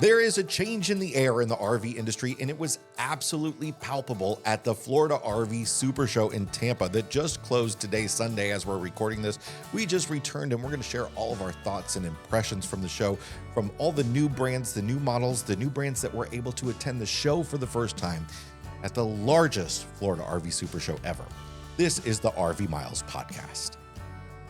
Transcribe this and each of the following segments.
There is a change in the air in the RV industry, and it was absolutely palpable at the Florida RV SuperShow in Tampa that just closed today, Sunday, as we're recording this. We just returned, and we're going to share all of our thoughts and impressions from the show, from all the new brands, the new models, the new brands that were able to attend the show for the first time at the largest Florida RV SuperShow ever. This is the RV Miles Podcast.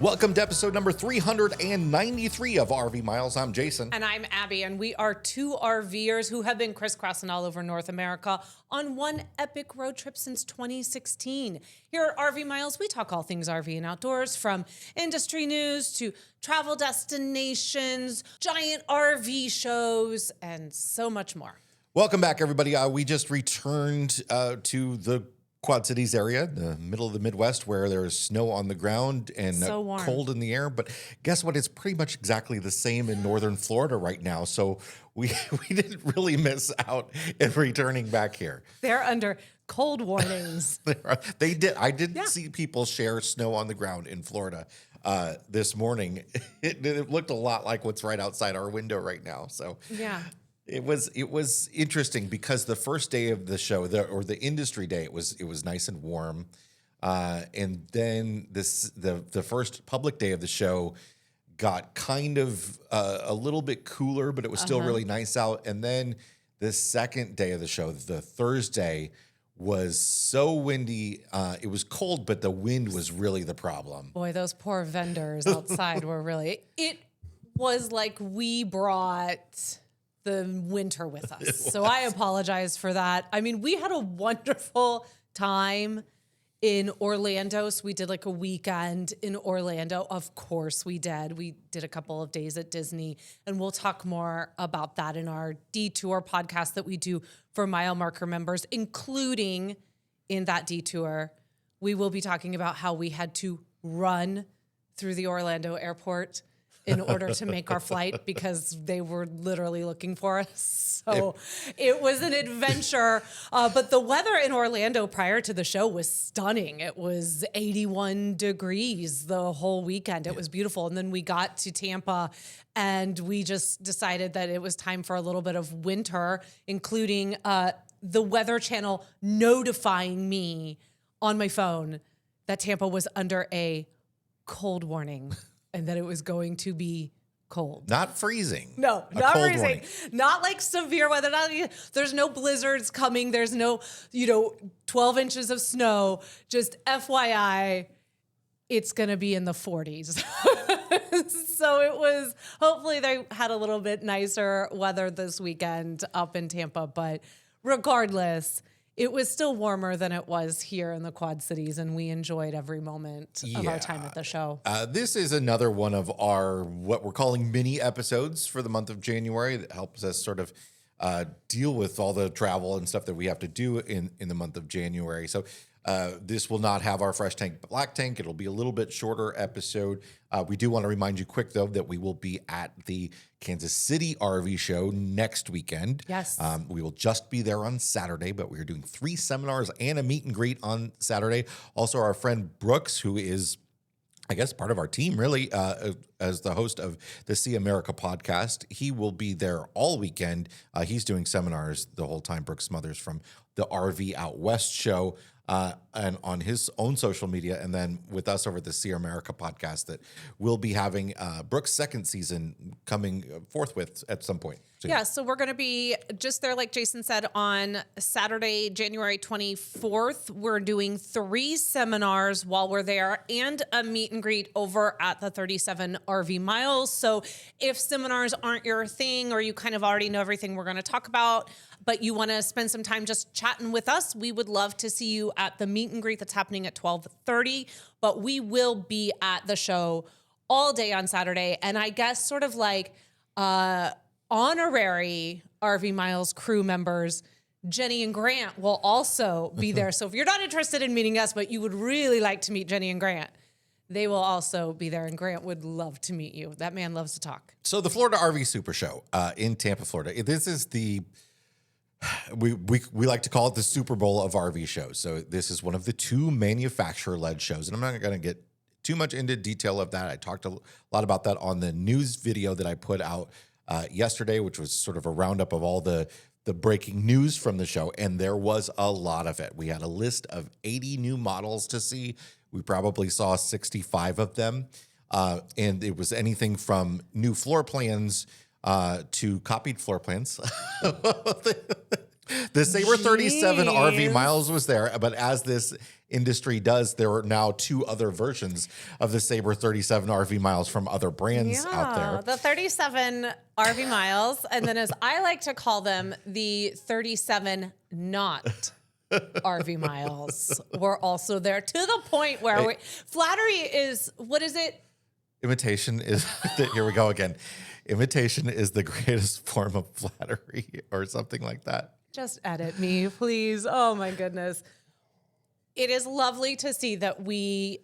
Welcome to episode number 393 of RV Miles. I'm Jason. And I'm Abby, and we are two RVers who have been crisscrossing all over North America on one epic road trip since 2016. Here at RV Miles, we talk all things RV and outdoors, from industry news to travel destinations, giant RV shows, and so much more. Welcome back, everybody. We just returned to the Quad Cities area, the middle of the Midwest, where there is snow on the ground and so cold in the air. But guess what? It's pretty much exactly the same in northern Florida right now. So we didn't really miss out in returning back here. They're under cold warnings. They did. I did see people share snow on the ground in Florida this morning. It looked a lot like what's right outside our window right now. So yeah. It was interesting because the first day of the show, the industry day, it was nice and warm, and then the first public day of the show got kind of a little bit cooler, but it was still really nice out. And then the second day of the show, the Thursday, was so windy. It was cold, but the wind was really the problem. Boy, those poor vendors outside were really. It was like we brought the winter with us. So I apologize for that. I mean, we had a wonderful time in Orlando. So we did like a weekend in Orlando. Of course we did. We did a couple of days at Disney, and we'll talk more about that in our detour podcast that we do for mile marker members, including in that detour, we will be talking about how we had to run through the Orlando airport in order to make our flight because they were literally looking for us. So it was an adventure. But the weather in Orlando prior to the show was stunning. It was 81 degrees the whole weekend. It was beautiful. And then we got to Tampa and we just decided that it was time for a little bit of winter, including the Weather Channel notifying me on my phone that Tampa was under a cold warning. And that it was going to be cold. Not freezing. No, not freezing. Warning. Not like severe weather. There's no blizzards coming. There's no, 12 inches of snow. Just FYI, it's going to be in the 40s. So it was, hopefully they had a little bit nicer weather this weekend up in Tampa. But regardless, it was still warmer than it was here in the Quad Cities, and we enjoyed every moment of our time at the show. This is another one of our, what we're calling mini episodes for the month of January that helps us sort of deal with all the travel and stuff that we have to do in the month of January. So this will not have our fresh tank, black tank. It'll be a little bit shorter episode. We do want to remind you quick, though, that we will be at the Kansas City RV show next weekend. Yes. We will just be there on Saturday, but we are doing 3 seminars and a meet and greet on Saturday. Also, our friend Brooks, who is, I guess, part of our team, really, as the host of the See America podcast, he will be there all weekend. He's doing seminars the whole time. Brooks Smothers from the RV Out West show. And on his own social media, and then with us over at the See America podcast, that we'll be having Brooks' second season coming forthwith at some point soon. Yeah, so we're going to be just there, like Jason said, on Saturday, January 24th. We're doing 3 seminars while we're there and a meet and greet over at the 37 RV Miles. So if seminars aren't your thing, or you kind of already know everything we're going to talk about, but you want to spend some time just chatting with us, we would love to see you at the meet and greet that's happening at 12:30. But we will be at the show all day on Saturday. And I guess sort of like honorary RV Miles crew members, Jenny and Grant will also be there. So if you're not interested in meeting us, but you would really like to meet Jenny and Grant, they will also be there, and Grant would love to meet you. That man loves to talk. So the Florida RV SuperShow in Tampa, Florida. This is the we like to call it the Super Bowl of RV shows. So this is one of the 2 manufacturer-led shows, and I'm not going to get too much into detail of that. I talked a lot about that on the news video that I put out yesterday, which was sort of a roundup of all the breaking news from the show, and there was a lot of it. We had a list of 80 new models to see. We probably saw 65 of them, and it was anything from new floor plans to copied floor plans. The Sabre 37 RV Miles was there, but as this industry does, there are now 2 other versions of the Sabre 37 RV Miles from other brands out there. The 37 RV Miles, and then as I like to call them, the 37 not RV Miles were also there, to the point where flattery is, what is it? Imitation is, here we go again. Imitation is the greatest form of flattery, or something like that. Just edit me, please. Oh my goodness. It is lovely to see that we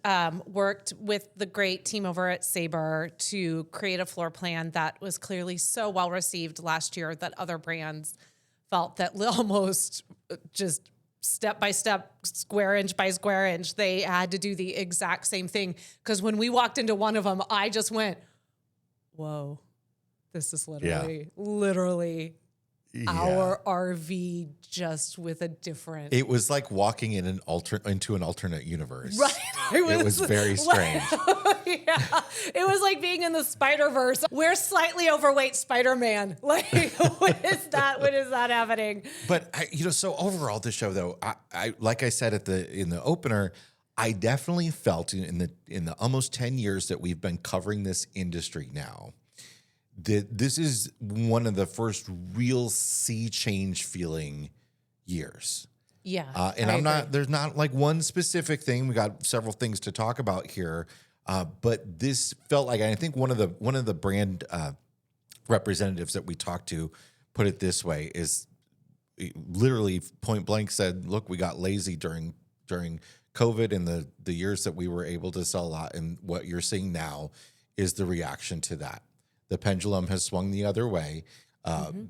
worked with the great team over at Sabre to create a floor plan that was clearly so well received last year that other brands felt that almost just step by step, square inch by square inch, they had to do the exact same thing. Because when we walked into one of them, I just went, whoa, this is literally our RV, just with a different. It was like walking in into an alternate universe. Right. It was very strange. Yeah. It was like being in the Spider-Verse. We're slightly overweight Spider-Man. Like, what is that happening? But so overall, the show, though, I like I said in the opener, I definitely felt in the almost 10 years that we've been covering this industry now, this is one of the first real sea change feeling years. Yeah. And there's not like one specific thing. We got several things to talk about here. But this felt like, I think one of the brand representatives that we talked to put it this way, is literally point blank said, look, we got lazy during COVID and the years that we were able to sell a lot. And what you're seeing now is the reaction to that. The pendulum has swung the other way.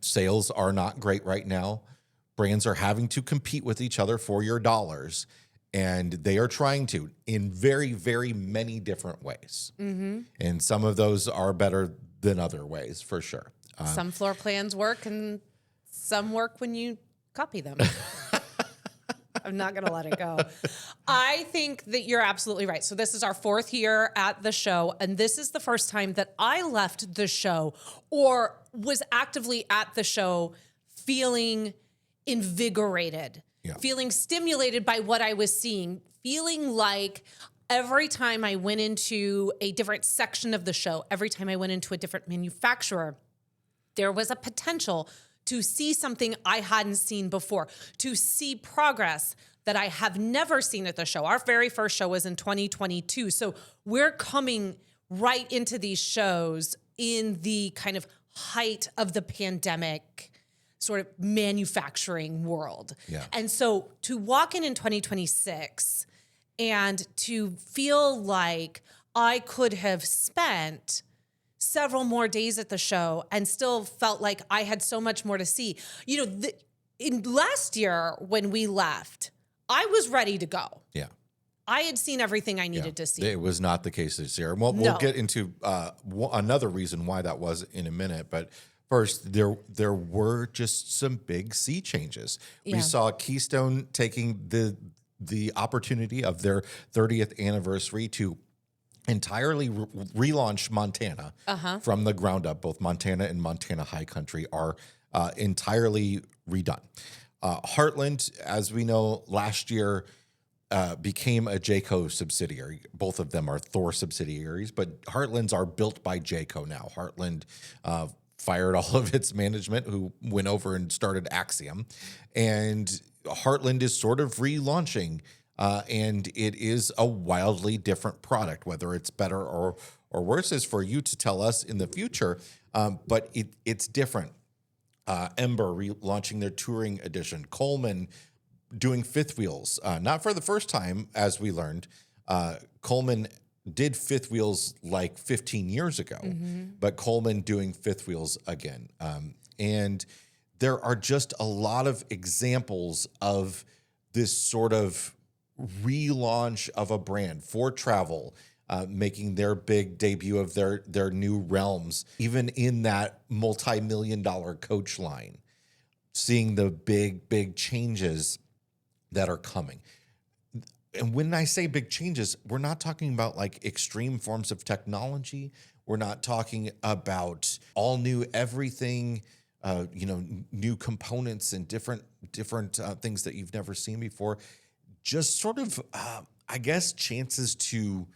Sales are not great right now. Brands are having to compete with each other for your dollars, and they are trying to in very, very many different ways. And some of those are better than other ways, for sure. Some floor plans work, and some work when you copy them. I'm not going to let it go. I think that you're absolutely right. So this is our 4th year at the show, and this is the first time that I left the show or was actively at the show feeling invigorated, feeling stimulated by what I was seeing, feeling like every time I went into a different section of the show, every time I went into a different manufacturer, there was a potential to see something I hadn't seen before, to see progress that I have never seen at the show. Our very first show was in 2022. So we're coming right into these shows in the kind of height of the pandemic sort of manufacturing world. Yeah. And so to walk in 2026 and to feel like I could have spent several more days at the show and still felt like I had so much more to see. In last year when we left, I was ready to go. Yeah. I had seen everything I needed to see. It was not the case this year. Well, we'll get into another reason why that was in a minute. But first, there were just some big sea changes. Yeah. We saw Keystone taking the opportunity of their 30th anniversary to entirely relaunch Montana from the ground up. Both Montana and Montana High Country are entirely redone. Heartland, as we know, last year became a Jayco subsidiary. Both of them are Thor subsidiaries, but Heartlands are built by Jayco now. Heartland fired all of its management, who went over and started Axiom, and Heartland is sort of relaunching. And it is a wildly different product. Whether it's better or worse is for you to tell us in the future, but it's different. Ember relaunching their touring edition. Coleman doing fifth wheels, not for the first time, as we learned. Coleman did fifth wheels like 15 years ago, but Coleman doing fifth wheels again. And there are just a lot of examples of this sort of relaunch of a brand for travel. making their big debut of their new realms, even in that multi-million-dollar coach line, seeing the big changes that are coming. And when I say big changes, we're not talking about like extreme forms of technology. We're not talking about all new everything, new components and different things that you've never seen before. Just sort of, I guess, chances to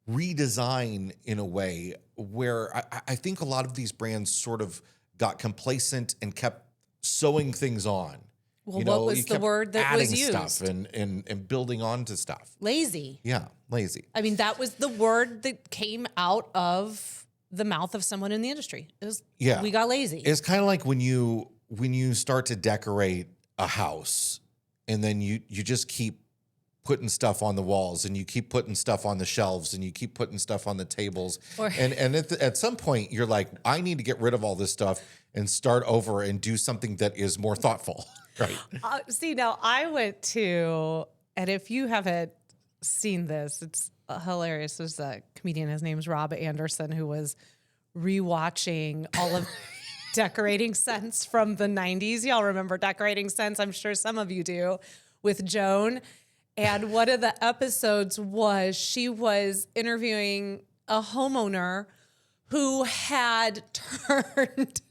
redesign in a way where I think a lot of these brands sort of got complacent and kept sewing things on. Well, what was the word that was used? Stuff and building onto stuff. Lazy. Yeah, lazy. I mean, that was the word that came out of the mouth of someone in the industry. It was, we got lazy. It's kind of like when you start to decorate a house and then you just keep putting stuff on the walls and you keep putting stuff on the shelves and you keep putting stuff on the tables. And at some point you're like, I need to get rid of all this stuff and start over and do something that is more thoughtful. Right. See, now I went to, and if you haven't seen this, it's hilarious. There's a comedian, his name's Rob Anderson, who was rewatching all of Decorating Sense from the 90s. Y'all remember Decorating Sense? I'm sure some of you do, with Joan. And one of the episodes was she was interviewing a homeowner who had turned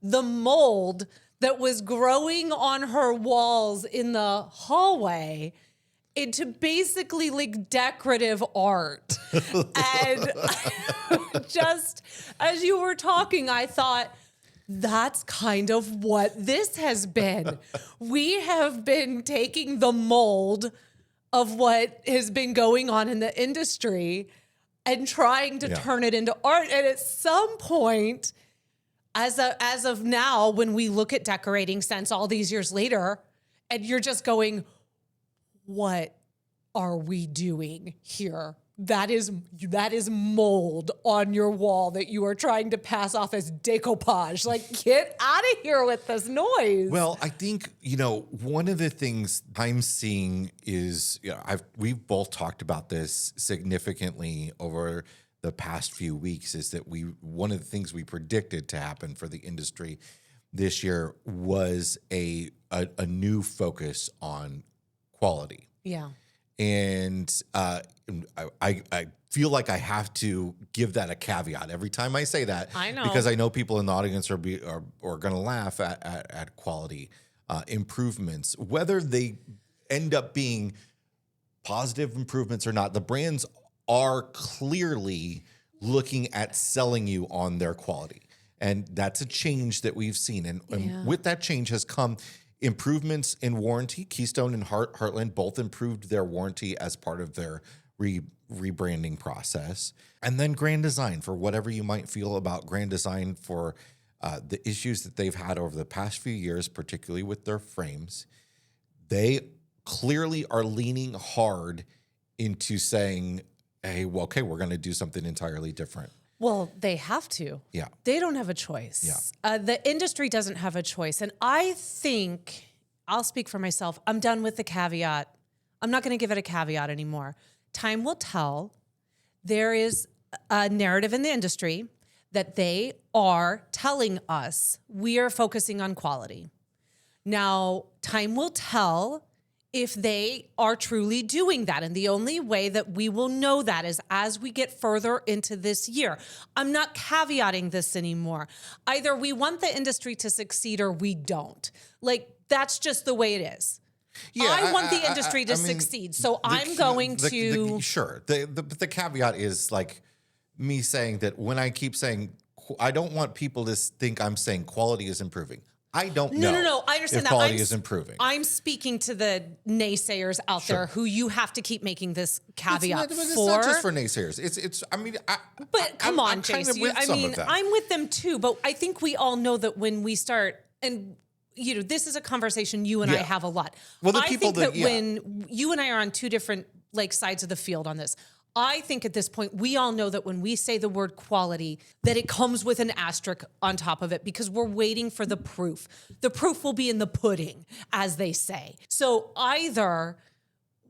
the mold that was growing on her walls in the hallway into basically like decorative art. And just as you were talking, I thought, that's kind of what this has been. We have been taking the mold of what has been going on in the industry and trying to turn it into art. And at some point, as of now, when we look at Decorating Sense all these years later, and you're just going, what are we doing here? That is mold on your wall that you are trying to pass off as decoupage. Like, get out of here with this noise. Well, I think, one of the things I'm seeing is, we've both talked about this significantly over the past few weeks, is that one of the things we predicted to happen for the industry this year was a new focus on quality. Yeah. And I feel like I have to give that a caveat every time I say that. I know. Because I know people in the audience are going to laugh at quality improvements. Whether they end up being positive improvements or not, the brands are clearly looking at selling you on their quality. And that's a change that we've seen. And with that change has come improvements in warranty. Keystone and Heartland both improved their warranty as part of their rebranding process. And then Grand Design, for whatever you might feel about Grand Design for the issues that they've had over the past few years, particularly with their frames, they clearly are leaning hard into saying, hey, well, okay, we're going to do something entirely different. Well, they have to. Yeah. They don't have a choice. Yeah. The industry doesn't have a choice. And I think, I'll speak for myself, I'm done with the caveat. I'm not going to give it a caveat anymore. Time will tell. There is a narrative in the industry that they are telling us we are focusing on quality. Now, time will tell if they are truly doing that. And the only way that we will know that is as we get further into this year. I'm not caveating this anymore. Either we want the industry to succeed or we don't. Like, that's just the way it is. Yeah, I want the industry to succeed. So I'm going to... Sure. The caveat is like me saying that when I keep saying, I don't want people to think I'm saying quality is improving. I don't know. No. I understand if that. Quality is improving. I'm speaking to the naysayers out there who you have to keep making this caveat it's not just for naysayers. But come on, Jason. I'm with them too. But I think we all know that when we start, and this is a conversation you and I have a lot. Well, I think that when you and I are on two different sides of the field on this. I think at this point, we all know that when we say the word quality, that it comes with an asterisk on top of it because we're waiting for the proof. The proof will be in the pudding, as they say. So either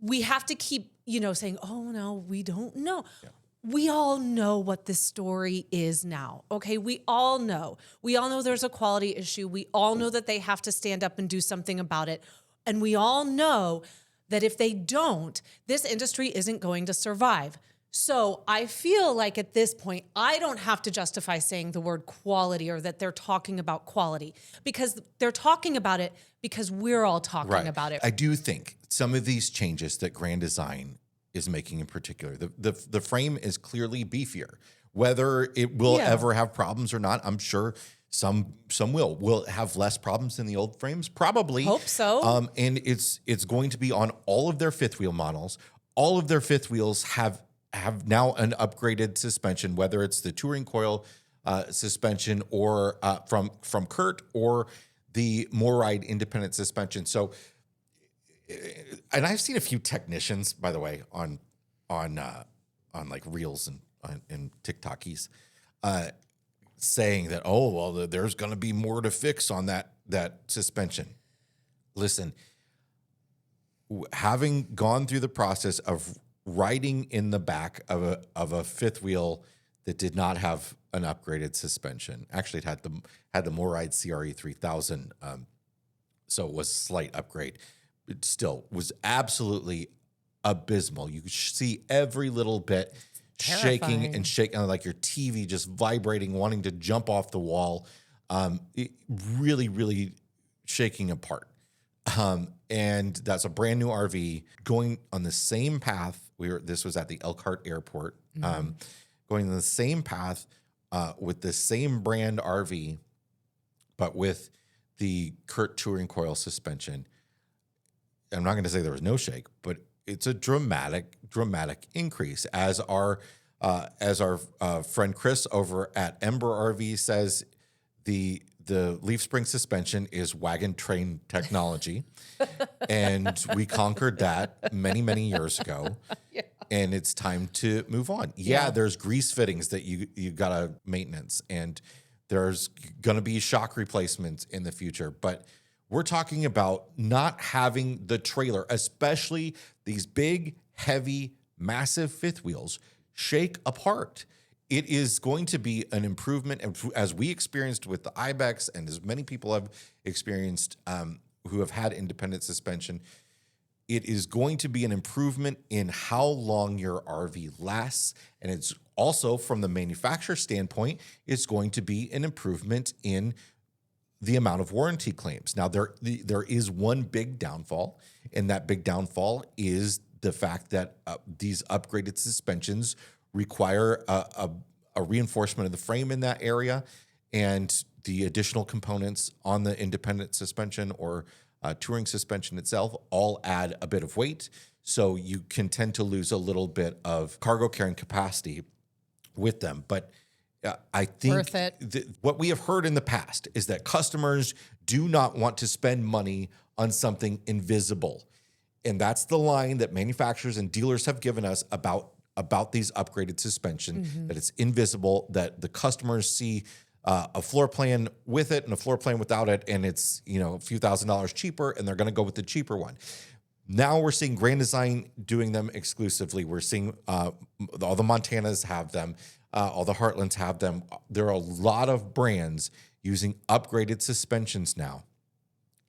we have to keep saying, oh, no, we don't know. Yeah. We all know what this story is now. Okay. We all know there's a quality issue. We all know that they have to stand up and do something about it. And we all know that if they don't, this industry isn't going to survive. So I feel like at this point, I don't have to justify saying the word quality or that they're talking about quality, because they're talking about it because we're all talking about it. I do think some of these changes that Grand Design is making in particular, the frame is clearly beefier. Whether it will ever have problems or not, I'm sure some will. Will it have less problems than the old frames? Probably. Hope so. And it's going to be on all of their fifth wheel models. All of their fifth wheels have now an upgraded suspension, whether it's the touring coil suspension or from Kurt or the MoRide independent suspension. So, and I've seen a few technicians, by the way, on like Reels and TikTokies, saying that, oh, well, there's going to be more to fix on that suspension. Listen, having gone through the process of riding in the back of a fifth wheel that did not have an upgraded suspension. Actually, it had the MoRide CRE 3000, so it was a slight upgrade. It still was absolutely abysmal. You could see every little bit shaking, like your TV just vibrating, wanting to jump off the wall, really, really shaking apart. And that's a brand new RV going on the same path. This was at the Elkhart Airport, going on the same path with the same brand RV, but with the Kurt touring coil suspension. I'm not going to say there was no shake, but it's a dramatic increase. As our friend Chris over at Ember RV says, the leaf spring suspension is wagon train technology. And we conquered that many years ago. Yeah. And it's time to move on. Yeah, there's grease fittings that you got to maintenance, and there's going to be shock replacements in the future. But we're talking about not having the trailer, especially these big, heavy, massive fifth wheels, shake apart. It is going to be an improvement, as we experienced with the Ibex, and as many people have experienced who have had independent suspension. It is going to be an improvement in how long your RV lasts, and it's also, from the manufacturer standpoint, it's going to be an improvement in the amount of warranty claims. Now, there is one big downfall, and that big downfall is the fact that these upgraded suspensions require a reinforcement of the frame in that area, and the additional components on the independent suspension or touring suspension itself all add a bit of weight. So you can tend to lose a little bit of cargo carrying capacity with them. But I think what we have heard in the past is that customers do not want to spend money on something invisible. And that's the line that manufacturers and dealers have given us about these upgraded suspension, that it's invisible, that the customers see a floor plan with it and a floor plan without it, and it's a few $1,000s cheaper, and they're going to go with the cheaper one. Now we're seeing Grand Design doing them exclusively. We're seeing all the Montanas have them, all the Heartlands have them. There are a lot of brands using upgraded suspensions now,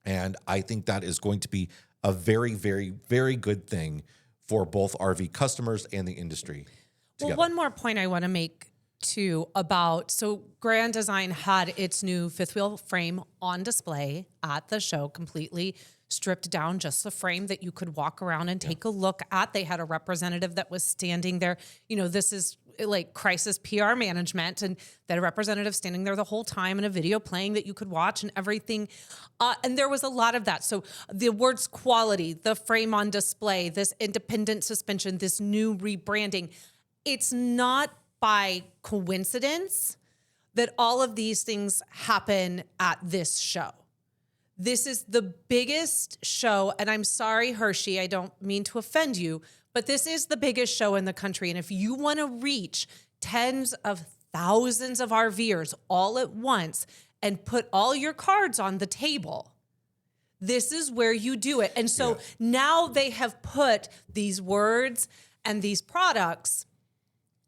and I think that is going to be a very, very, very good thing for both RV customers and the industry together. Well, one more point I want to make too so Grand Design had its new fifth wheel frame on display at the show, completely stripped down, just the frame that you could walk around and take a look at. They had a representative that was standing there. This is like crisis PR management, and that representative standing there the whole time, and a video playing that you could watch and everything. And there was a lot of that. So the words quality, the frame on display, this independent suspension, this new rebranding, it's not by coincidence that all of these things happen at this show. This is the biggest show, and I'm sorry, Hershey, I don't mean to offend you, but this is the biggest show in the country. And if you want to reach tens of thousands of RVers all at once and put all your cards on the table, This is where you do it. And so now they have put these words and these products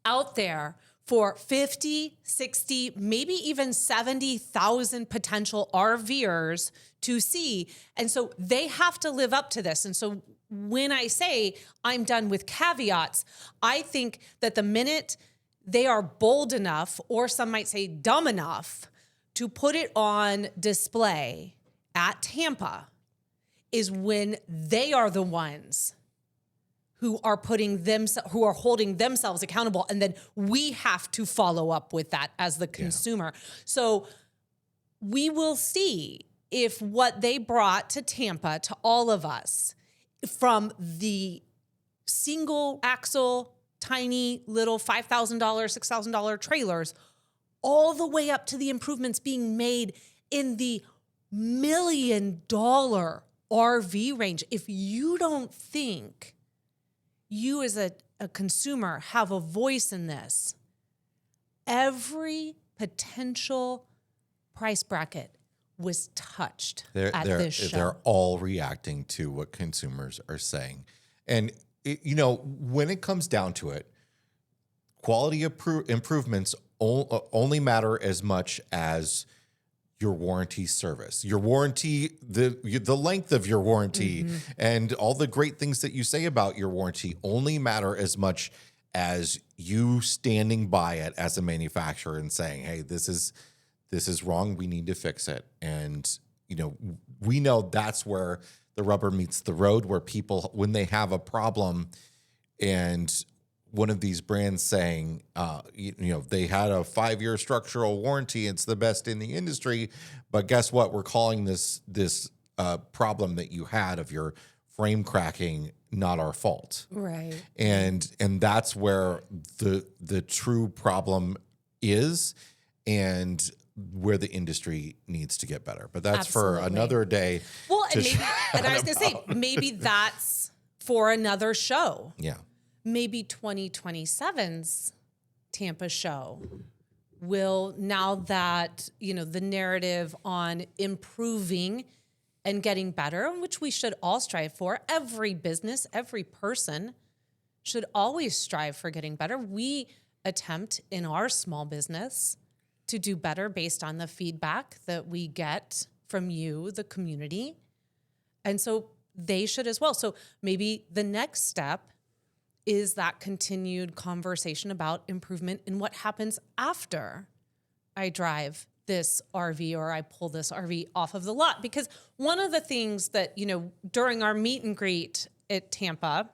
out there for 50, 60, maybe even 70,000 potential RVers to see. And so they have to live up to this. And so when I say I'm done with caveats, I think that the minute they are bold enough, or some might say dumb enough, to put it on display at Tampa is when they are the ones who are who are holding themselves accountable. And then we have to follow up with that as the consumer. So we will see if what they brought to Tampa, to all of us, from the single axle, tiny little $5,000, $6,000 trailers, all the way up to the improvements being made in the $1 million RV range. If you don't think you as a consumer have a voice in this, every potential price bracket was touched at this show. They're all reacting to what consumers are saying. And, when it comes down to it, quality improvements only matter as much as your warranty service, your warranty, the length of your warranty, and all the great things that you say about your warranty only matter as much as you standing by it as a manufacturer and saying, hey, this is wrong. We need to fix it. And, we know that's where the rubber meets the road, where people, when they have a problem and one of these brands saying, they had a 5-year structural warranty, it's the best in the industry, but guess what? We're calling this problem that you had of your frame cracking not our fault, right? And that's where the true problem is, and where the industry needs to get better. But that's for another day. Well, and I was going to say, maybe that's for another show. Yeah. Maybe 2027's Tampa show will, now that, the narrative on improving and getting better, which we should all strive for, every business, every person should always strive for getting better. We attempt in our small business to do better based on the feedback that we get from you, the community. And so they should as well. So maybe the next step is that continued conversation about improvement in what happens after I drive this RV or I pull this RV off of the lot. Because one of the things that, during our meet and greet at Tampa,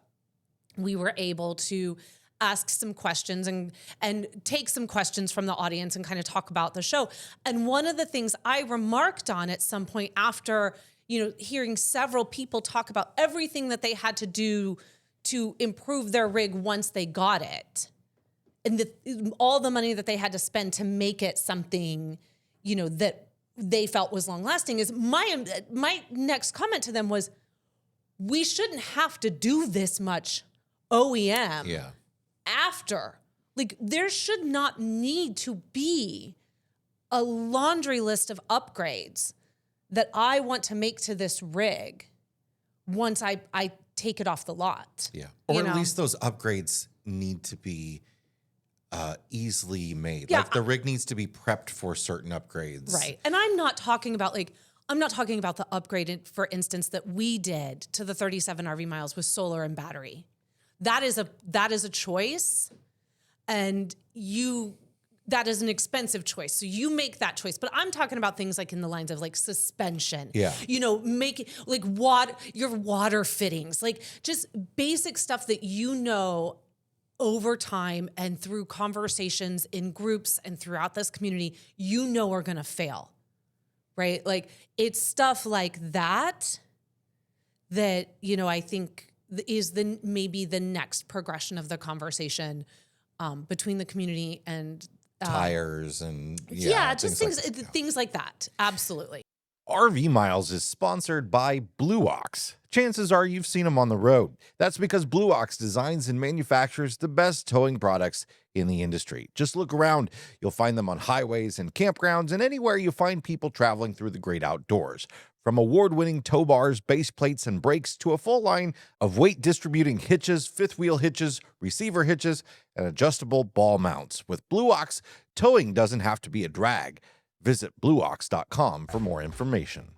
we were able to ask some questions and take some questions from the audience and kind of talk about the show. And one of the things I remarked on at some point after, hearing several people talk about everything that they had to do to improve their rig once they got it, and all the money that they had to spend to make it something, that they felt was long lasting, is my next comment to them was, we shouldn't have to do this much OEM after. Like, there should not need to be a laundry list of upgrades that I want to make to this rig once I take it off the lot. Yeah. Or at least those upgrades need to be easily made. Yeah, like the rig needs to be prepped for certain upgrades. Right. And I'm not talking about the upgrade, for instance, that we did to the 37 RV miles with solar and battery. That is a choice, and that is an expensive choice. So you make that choice. But I'm talking about things like in the lines of like suspension. Yeah. Make like your water fittings, like just basic stuff that over time and through conversations in groups and throughout this community, are going to fail. Right? Like, it's stuff like that I think is maybe the next progression of the conversation between the community and tires and just things like that. Absolutely. RV Miles is sponsored by Blue Ox. Chances are you've seen them on the road. That's because Blue Ox designs and manufactures the best towing products in the industry. Just look around. You'll find them on highways and campgrounds and anywhere you find people traveling through the great outdoors. From award-winning tow bars, base plates, and brakes to a full line of weight-distributing hitches, fifth-wheel hitches, receiver hitches, and adjustable ball mounts. With Blue Ox, towing doesn't have to be a drag. Visit blueox.com for more information.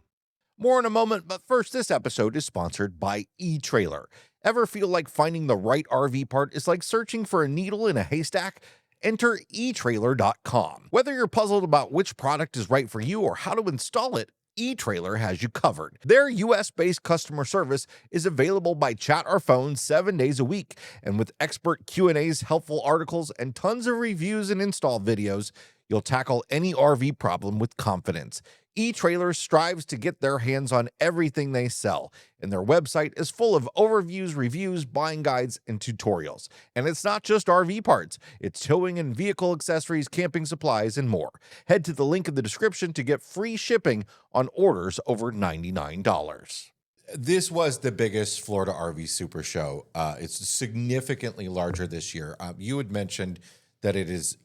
More in a moment, but first, this episode is sponsored by eTrailer. Ever feel like finding the right RV part is like searching for a needle in a haystack? Enter eTrailer.com. Whether you're puzzled about which product is right for you or how to install it, eTrailer has you covered. Their US-based customer service is available by chat or phone 7 days a week, and with expert Q&As, helpful articles, and tons of reviews and install videos, you'll tackle any RV problem with confidence. eTrailer strives to get their hands on everything they sell, and their website is full of overviews, reviews, buying guides, and tutorials. And it's not just RV parts. It's towing and vehicle accessories, camping supplies, and more. Head to the link in the description to get free shipping on orders over $99. This was the biggest Florida RV Super Show. It's significantly larger this year. You had mentioned that it is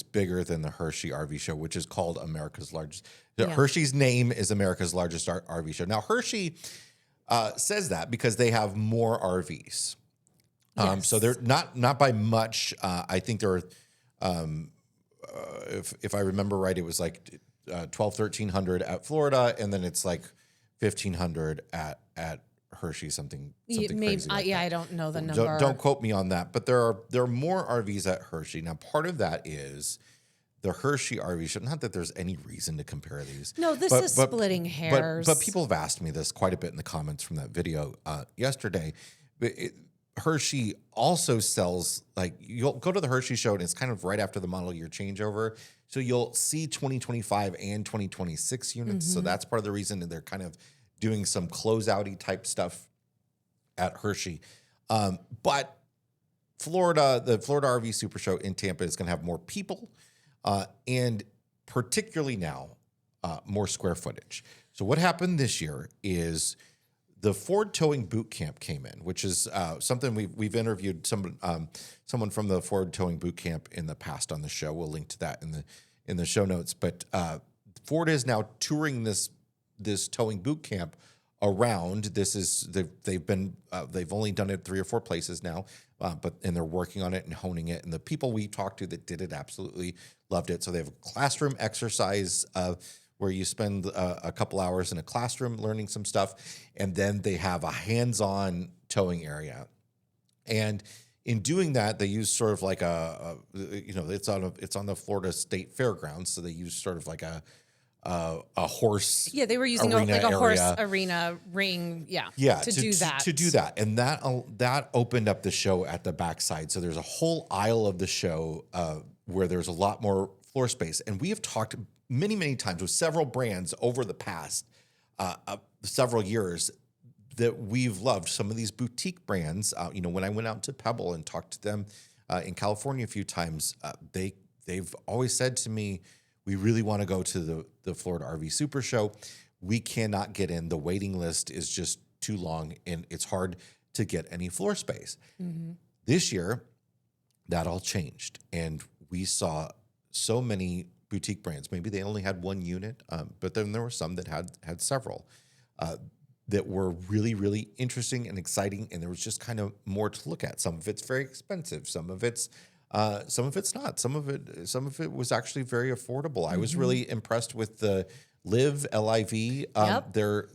bigger than the Hershey RV show, which is called America's largest. Hershey's name is America's largest RV show. Now, Hershey says that because they have more RVs. Yes. So they're not by much. I think there are, if I remember right, it was like 1,300 at Florida, and then it's like 1,500 at Hershey, something crazy. I don't know the number. Don't quote me on that, but there are more RVs at Hershey. Now, part of that is the Hershey RV show. Not that there's any reason to compare these. No, this is splitting hairs. But people have asked me this quite a bit in the comments from that video yesterday. Hershey also sells, like, you'll go to the Hershey show and it's kind of right after the model year changeover. So you'll see 2025 and 2026 units. Mm-hmm. So that's part of the reason that they're kind of doing some closeouty type stuff at Hershey. But the Florida RV Super Show in Tampa is going to have more people and particularly now more square footage. So what happened this year is the Ford Towing Boot Camp came in, which is something we've interviewed someone from the Ford Towing Boot Camp in the past on the show. We'll link to that in the show notes. But Ford is now touring this towing boot camp around. They've only done it 3 or 4 places now, and they're working on it and honing it. And the people we talked to that did it absolutely loved it. So they have a classroom exercise where you spend a couple hours in a classroom learning some stuff, and then they have a hands-on towing area. And in doing that, they use sort of like it's on the Florida State Fairgrounds, so they use sort of like a horse. Yeah, they were using a horse arena ring. To do that. And that opened up the show at the backside. So there's a whole aisle of the show where there's a lot more floor space. And we have talked many, many times with several brands over the past several years that we've loved. Some of these boutique brands, when I went out to Pebble and talked to them in California a few times, they've always said to me, we really want to go to the Florida RV Super Show. We cannot get in. The waiting list is just too long, and it's hard to get any floor space. Mm-hmm. This year, that all changed, and we saw so many boutique brands. Maybe they only had 1 unit, but then there were some that had several that were really, really interesting and exciting, and there was just kind of more to look at. Some of it's very expensive. Some of it's not. Some of it was actually very affordable. Mm-hmm. I was really impressed with the Live LIV. Yep. They're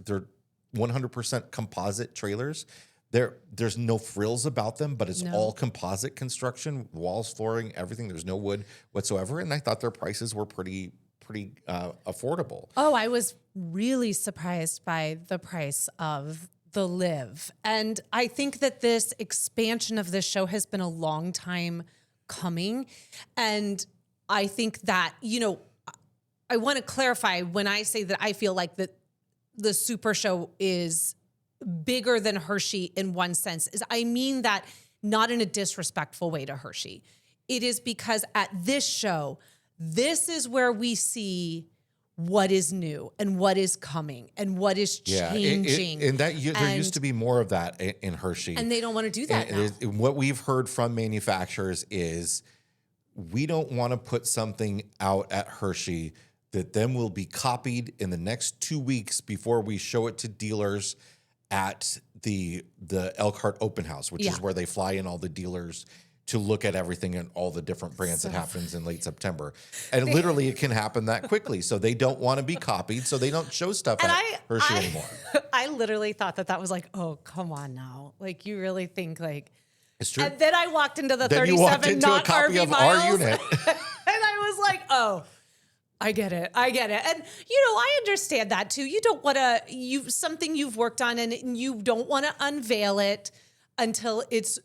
100% composite trailers. There's no frills about them, but it's all composite construction, walls, flooring, everything. There's no wood whatsoever, and I thought their prices were pretty affordable. Oh, I was really surprised by the price of the Live, and I think that this expansion of this show has been a long time coming, and I think that I want to clarify when I say that I feel like that the Super Show is bigger than Hershey in one sense, is I mean that not in a disrespectful way to Hershey. It is because at this show, this is where we see what is new and what is coming and what is changing. And that there used to be more of that in Hershey. And they don't want to do that now. What we've heard from manufacturers is we don't want to put something out at Hershey that then will be copied in the next 2 weeks before we show it to dealers at the Elkhart Open House, which is where they fly in all the dealers to look at everything and all the different brands that happens in late September. And literally it can happen that quickly. So they don't want to be copied. So they don't show stuff at Hershey anymore. I literally thought that was like, oh, come on now. Like, you really think like, it's true. And then I walked into the then 37 you walked into not a copy RV of miles, our unit. and I was like, oh, I get it. And, I understand that too. You don't want to, something you've worked on and you don't want to unveil it until it's,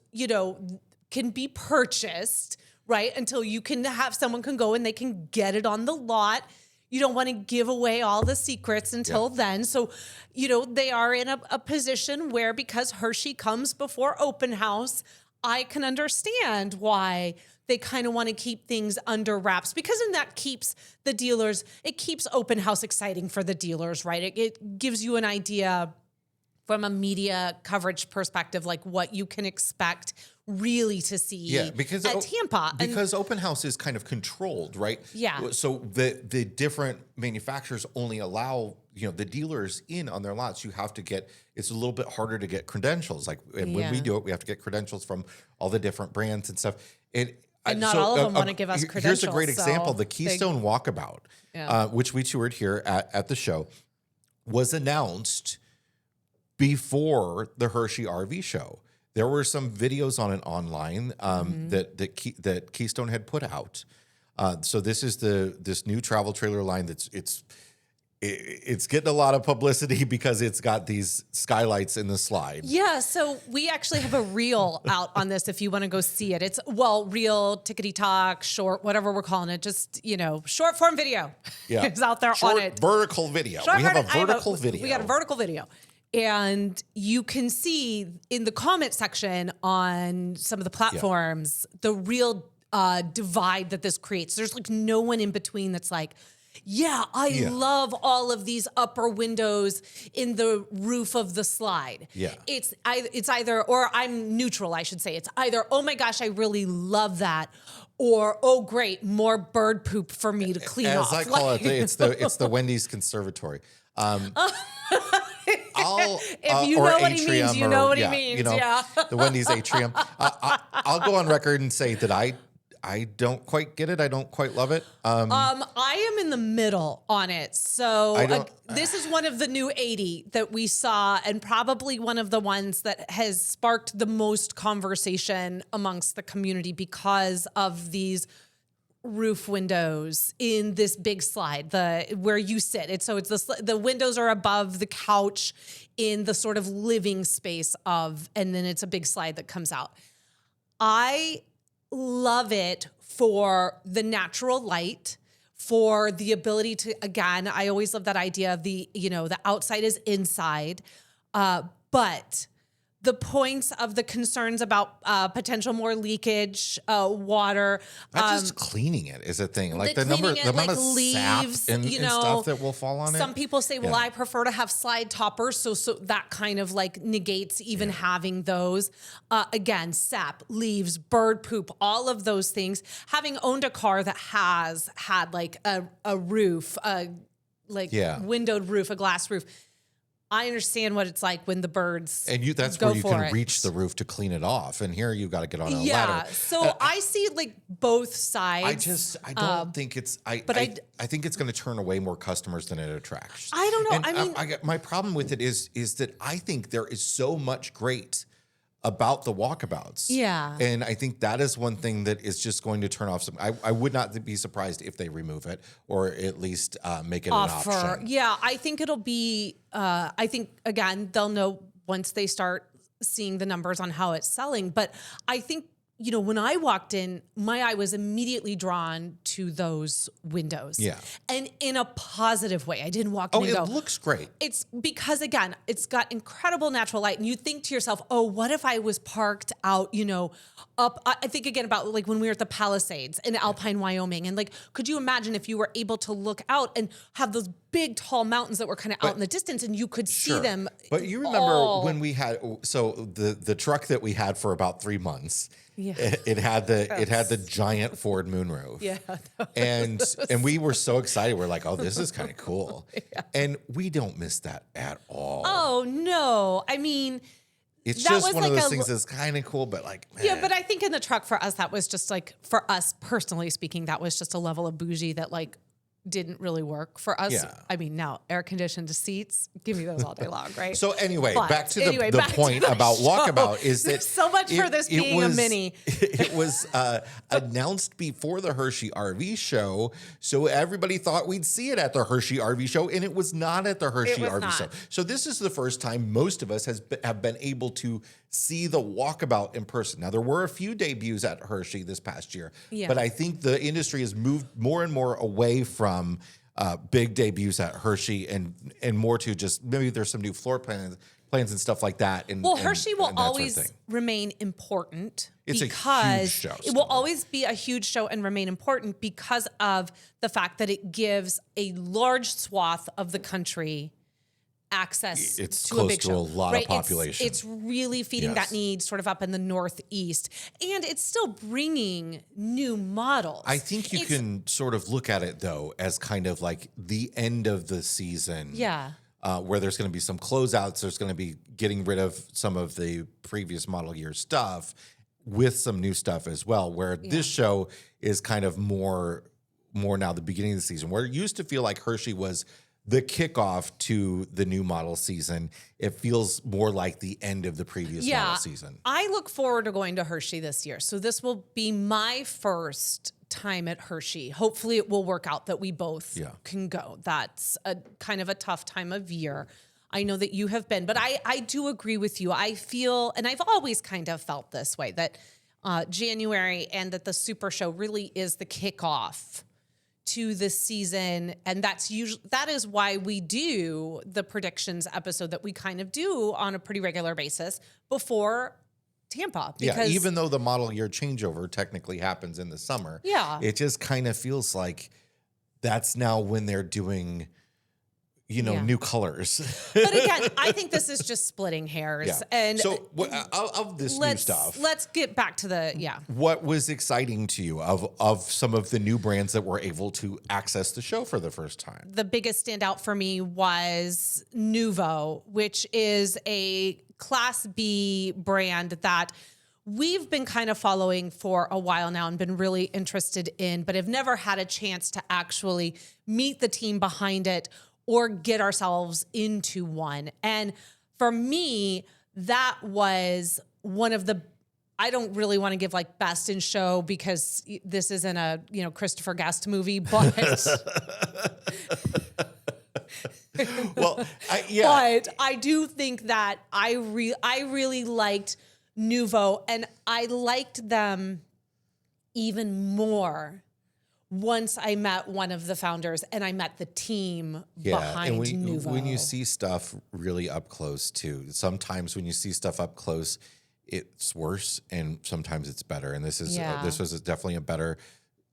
can be purchased, right? Until you can have someone can go and they can get it on the lot. You don't want to give away all the secrets until then. So, they are in a position where, because Hershey comes before open house, I can understand why they kind of want to keep things under wraps, because then that keeps the dealers, it keeps open house exciting for the dealers, right? It gives you an idea from a media coverage perspective, like what you can expect really to see at Tampa. Because open house is kind of controlled, right? Yeah. So the different manufacturers only allow, the dealers in on their lots. You have to it's a little bit harder to get credentials. Like when we do it, we have to get credentials from all the different brands and stuff. And not all of them want to give us credentials. Here's a great example. The Keystone Walkabout, which we toured here at the show, was announced before the Hershey RV show. There were some videos on it online that Keystone had put out. So this is this new travel trailer line it's getting a lot of publicity because it's got these skylights in the slide. Yeah, so we actually have a reel out on this if you want to go see it. It's, reel, tickety talk, short, whatever we're calling it. Just, short form video is out there on it. Vertical video. We have a vertical video. We got a vertical video. And you can see in the comment section on some of the platforms, the real divide that this creates. There's like no one in between that's like, I love all of these upper windows in the roof of the slide. Yeah. It's either, or I'm neutral, I should say. It's either, oh my gosh, I really love that, or, oh great, more bird poop for me to clean off. As I call it, it's the Wendy's Conservatory. If you know what he means, you know what he means. The Wendy's atrium. I'll go on record and say that I don't quite get it. I don't quite love it. I am in the middle on it. So this is one of the new 80 that we saw, and probably one of the ones that has sparked the most conversation amongst the community because of these roof windows in this big slide, where you sit. It's the windows are above the couch in the sort of living space and then it's a big slide that comes out. I love it for the natural light, for the ability to, again, I always love that idea of the outside is inside, but the points of the concerns about potential more leakage, water. Not just cleaning it is a thing. Like the amount of leaves, sap and stuff that will fall on it. Some people say, well, I prefer to have slide toppers. So that kind of like negates even having those. Again, sap, leaves, bird poop, all of those things. Having owned a car that has had like a roof, windowed roof, a glass roof, I understand what it's like when the birds that's where you can reach the roof to clean it off. And here you've got to get on a ladder. Yeah, so I see like both sides. I don't think it's, I think it's going to turn away more customers than it attracts. I don't know. And my problem with it is that I think there is so much great about the walkabouts. Yeah. And I think that is one thing that is just going to turn off some. I would not be surprised if they remove it or at least make it an option. Yeah, I think it'll be, I think, again, they'll know once they start seeing the numbers on how it's selling. But I think when I walked in, my eye was immediately drawn to those windows. Yeah. And in a positive way. I didn't walk in and go, it looks great. It's because, again, it's got incredible natural light. And you think to yourself, oh, what if I was parked out, up? I think again about like when we were at the Palisades in Alpine, Wyoming. And like, could you imagine if you were able to look out and have those big, tall mountains that were kind of out in the distance and you could see them? But you remember when we had, so the truck that we had for about 3 months, it had the giant Ford moonroof. Yeah. And we were so excited. We're like, oh, this is kind of cool. And we don't miss that at all. Oh, no. I mean, it's just one of those things that's kind of cool, but like, man. Yeah, but I think in the truck for us, that was just like, for us personally speaking, that was just a level of bougie that like didn't really work for us. Yeah. I mean, now air conditioned seats, give me those all day long, right? So anyway, But back to the point about show. Walkabout is that There's so much for this being a mini. It was announced before the Hershey RV show, so everybody thought we'd see it at the Hershey RV show, and it was not at the Hershey RV show. So this is the first time most of us have been able to see the Walkabout in person. Now, there were a few debuts at Hershey this past year, but I think the industry has moved more and more away from big debuts at Hershey and more to just maybe there's some new floor plans and stuff like that. And, Hershey will always sort of remain important. It's because a huge show. It will always be a huge show and remain important because of the fact that it gives a large swath of the country access to a big show. It's close to a lot of population. It's really feeding that need sort of up in the Northeast. And it's still bringing new models. I think you can sort of look at it, though, as kind of like the end of the season. Yeah. Where there's going to be some closeouts. There's going to be getting rid of some of the previous model year stuff with some new stuff as well, where this show is kind of more now the beginning of the season, where it used to feel like Hershey was the kickoff to the new model season. It feels more like the end of the previous model season. I look forward to going to Hershey this year. So this will be my first time at Hershey. Hopefully it will work out that we both can go. That's a kind of a tough time of year. I know that you have been, but I do agree with you. I feel, and I've always kind of felt this way, that January and that the Super Show really is the kickoff to the season, and that is why we do the predictions episode that we kind of do on a pretty regular basis before Tampa. Because even though the model year changeover technically happens in the summer, it just kind of feels like that's now when they're doing new colors. But again, I think this is just splitting hairs. Yeah. And so of this new stuff, let's get back to what was exciting to you of some of the new brands that were able to access the show for the first time? The biggest standout for me was Novo, which is a Class B brand that we've been kind of following for a while now and been really interested in, but have never had a chance to actually meet the team behind it or get ourselves into one. And for me, that was one of the, I don't really want to give like best in show because this isn't a, Christopher Guest movie, but but I do think that I really liked Novo, and I liked them even more once I met one of the founders and I met the team behind Novo. When you see stuff really up close too, sometimes when you see stuff up close, it's worse and sometimes it's better. And this was definitely a better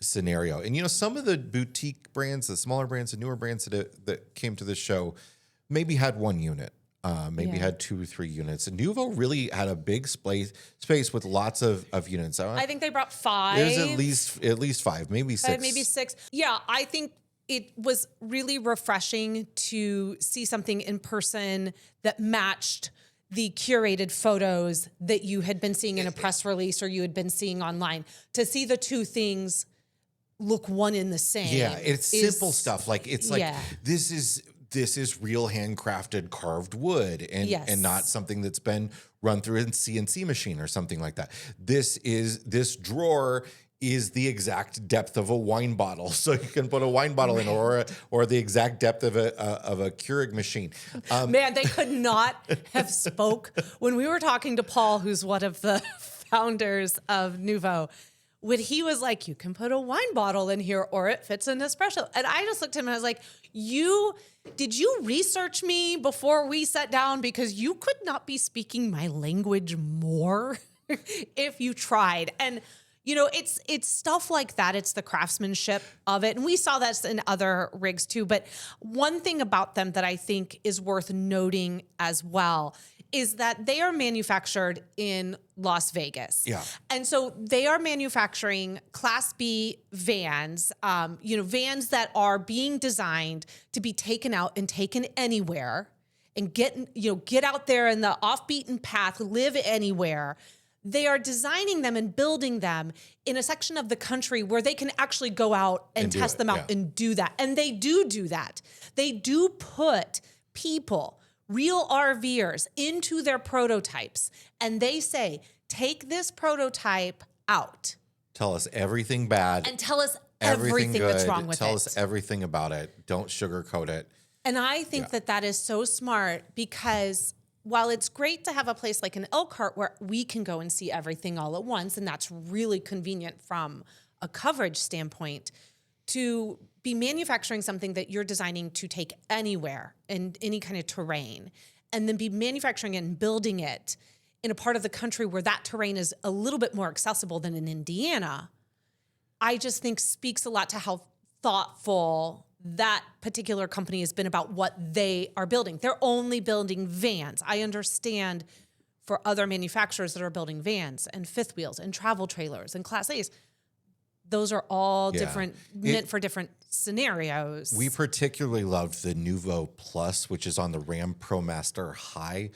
scenario. And some of the boutique brands, the smaller brands, the newer brands that came to the show maybe had one unit. Maybe had 2 or 3 units. And Novo really had a big space with lots of units. I think they brought 5. There's at least 5, maybe 6. Maybe 6. Yeah, I think it was really refreshing to see something in person that matched the curated photos that you had been seeing in a press release or you had been seeing online. To see the two things look one in the same. Yeah, it's simple stuff. Like it's like this is real handcrafted carved wood and not something that's been run through a CNC machine or something like that. This drawer is the exact depth of a wine bottle. So you can put a wine bottle in or the exact depth of a Keurig machine. Man, they could not have spoke when we were talking to Paul, who's one of the founders of Novo, when he was like, you can put a wine bottle in here or it fits an espresso. And I just looked at him and I was like, did you research me before we sat down? Because you could not be speaking my language more if you tried. And it's stuff like that. It's the craftsmanship of it. And we saw that in other rigs too. But one thing about them that I think is worth noting as well is that they are manufactured in Las Vegas. Yeah. And so they are manufacturing Class B vans, vans that are being designed to be taken out and taken anywhere and get out there in the off-beaten path, live anywhere. They are designing them and building them in a section of the country where they can actually go out and test them out and do that. And they do that. They do put people, real RVers, into their prototypes. And they say, take this prototype out. Tell us everything bad. And tell us everything that's wrong with it. Tell us everything about it. Don't sugarcoat it. And I think that is so smart because while it's great to have a place like an Elkhart where we can go and see everything all at once, and that's really convenient from a coverage standpoint, to be manufacturing something that you're designing to take anywhere in any kind of terrain, and then be manufacturing it and building it in a part of the country where that terrain is a little bit more accessible than in Indiana, I just think speaks a lot to how thoughtful that particular company has been about what they are building. They're only building vans. I understand for other manufacturers that are building vans and fifth wheels and travel trailers and Class A's, those are all different, meant for different scenarios. We particularly loved the Novo Plus, which is on the Ram ProMaster high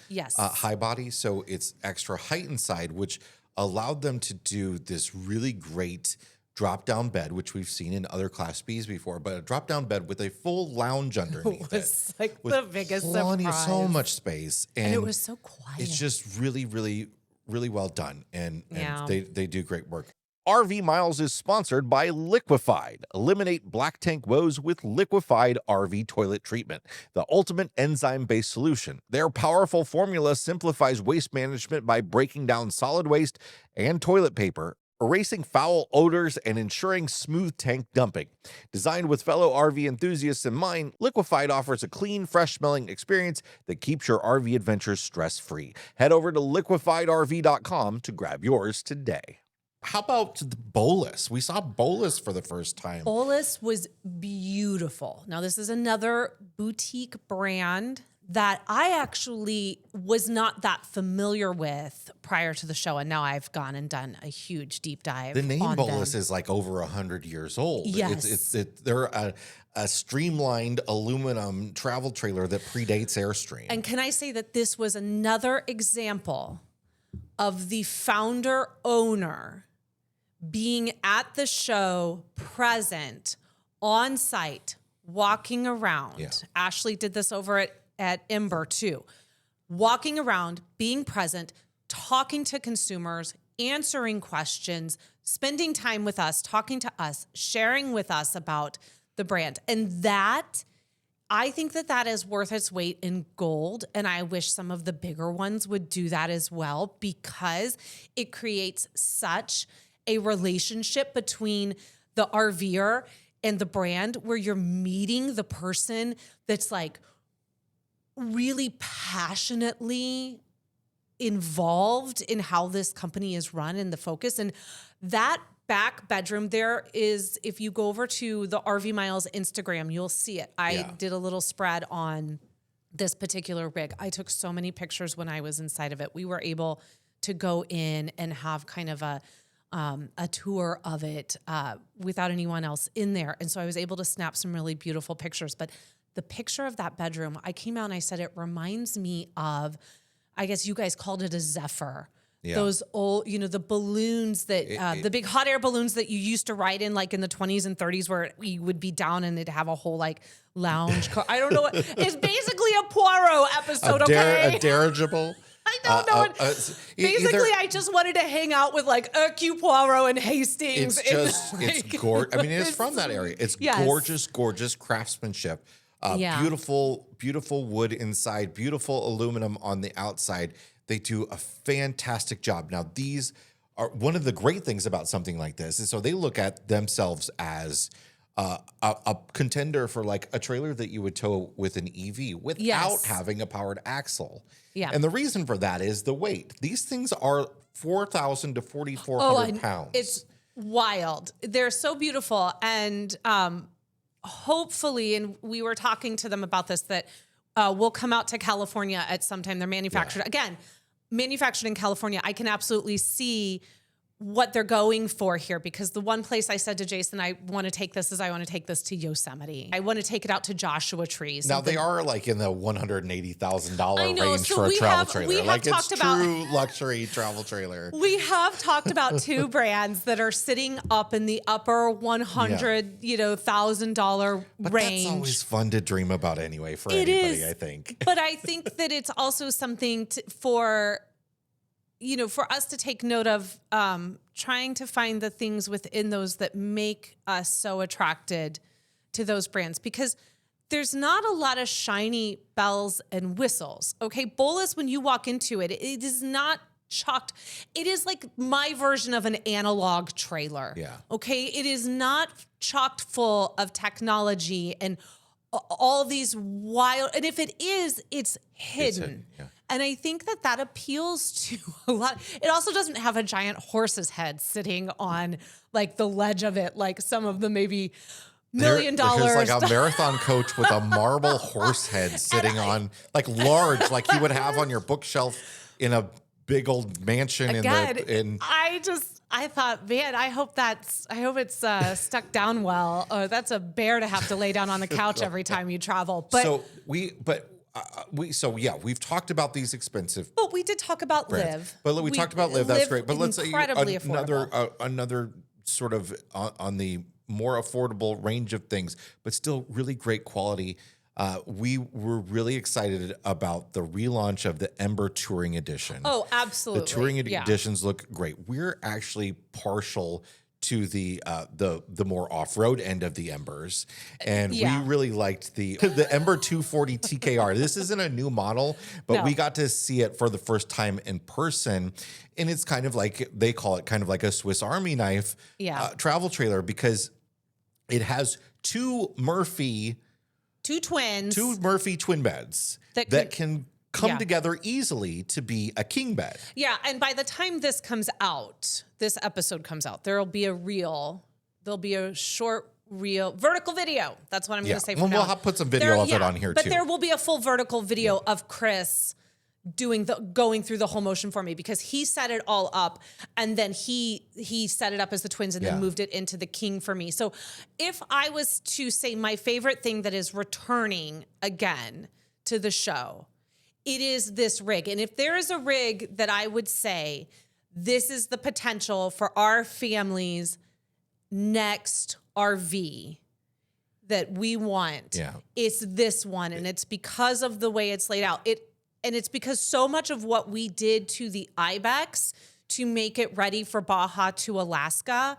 body. So it's extra height inside, which allowed them to do this really great drop-down bed, which we've seen in other Class Bs before, but a drop-down bed with a full lounge underneath it. Like the biggest surprise. So much space. And it was so quiet. It's just really, really, really well done. And they do great work. RV Miles is sponsored by Liquefied. Eliminate black tank woes with Liquefied RV toilet treatment, the ultimate enzyme-based solution. Their powerful formula simplifies waste management by breaking down solid waste and toilet paper, erasing foul odors, and ensuring smooth tank dumping. Designed with fellow RV enthusiasts in mind, Liquefied offers a clean, fresh-smelling experience that keeps your RV adventures stress-free. Head over to liquefiedrv.com to grab yours today. How about the Bowlus? We saw Bowlus for the first time. Bowlus was beautiful. Now, this is another boutique brand that I actually was not that familiar with prior to the show, and now I've gone and done a huge deep dive. The name on Bowlus them. is like over 100 years old. Yes. They're a streamlined aluminum travel trailer that predates Airstream. And can I say that this was another example of the founder owner being at the show, present, on site, walking around. Yeah. Ashley did this over at Ember too. Walking around, being present, talking to consumers, answering questions, spending time with us, talking to us, sharing with us about the brand. And that, I think that is worth its weight in gold. And I wish some of the bigger ones would do that as well, because it creates such a relationship between the RVer and the brand where you're meeting the person that's like really passionately involved in how this company is run and the focus. And that back bedroom there is, if you go over to the RV Miles Instagram, you'll see it. I did a little spread on this particular rig. I took so many pictures when I was inside of it. We were able to go in and have kind of a tour of it without anyone else in there. And so I was able to snap some really beautiful pictures. But the picture of that bedroom, I came out and I said, it reminds me of, I guess you guys called it a Zephyr. Yeah. Those old, the balloons that, the big hot air balloons that you used to ride in like in the 20s and 30s where you would be down and it'd have a whole like lounge car. I don't know. It's basically a Poirot episode, a dirigible. I don't know. Basically, I just wanted to hang out with like Hercule Poirot and Hastings. It's gorgeous. I mean, it's from that area. It's gorgeous craftsmanship. Beautiful wood inside, beautiful aluminum on the outside. They do a fantastic job. Now, these one of the great things about something like this is so they look at themselves as a contender for like a trailer that you would tow with an EV without having a powered axle. Yeah. And the reason for that is the weight. These things are 4,000 to 4,400 pounds. It's wild. They're so beautiful. And hopefully, and we were talking to them about this, that will come out to California at some time. They're manufactured. Again, manufactured in California. I can absolutely see what they're going for here, because the one place I said to Jason, I want to take this to Yosemite. I want to take it out to Joshua Tree. Now they are like in the $180,000 range for a travel trailer. Like it's true luxury travel trailer. We have talked about two brands that are sitting up in the upper $100,000 range. That's always fun to dream about anyway for anybody, I think. But I think that it's also something for us to take note of, trying to find the things within those that make us so attracted to those brands, because there's not a lot of shiny bells and whistles. Okay. Bowlus, when you walk into it, it is not chalked. It is like my version of an analog trailer. Yeah. Okay. It is not chocked full of technology and all these wild, and if it is, it's hidden. And I think that appeals to a lot. It also doesn't have a giant horse's head sitting on like the ledge of it, like some of the maybe $1 million. There's like a marathon coach with a marble horse head sitting on, like large, like you would have on your bookshelf in a big old mansion. I thought, man, I hope it's stuck down well. That's a bear to have to lay down on the couch every time you travel. But we've talked about these expensive. But we did talk about brands. Liv. But we talked about Liv. That's great. But let's say affordable. another sort of on the more affordable range of things, but still really great quality. We were really excited about the relaunch of the Ember Touring Edition. Oh, absolutely. The Touring editions look great. We're actually partial to the more off-road end of the Embers, and we really liked the Ember 240 TKR. This isn't a new model, but we got to see it for the first time in person, and it's kind of like, they call it kind of like a Swiss Army knife travel trailer, because it has two Murphy twin beds that can come together easily to be a king bed. Yeah, and by the time this episode comes out, there'll be a short reel, vertical video. That's what I'm going to say. We'll put some video of it on here too. But there will be a full vertical video of Chris going through the whole motion for me, because he set it all up, and then he set it up as the twins, and then moved it into the king for me. So if I was to say my favorite thing that is returning again to the show, it is this rig. And if there is a rig that I would say this is the potential for our family's next RV that we want, it's this one. And it's because of the way it's laid out. And it's because so much of what we did to the Ibex to make it ready for Baja to Alaska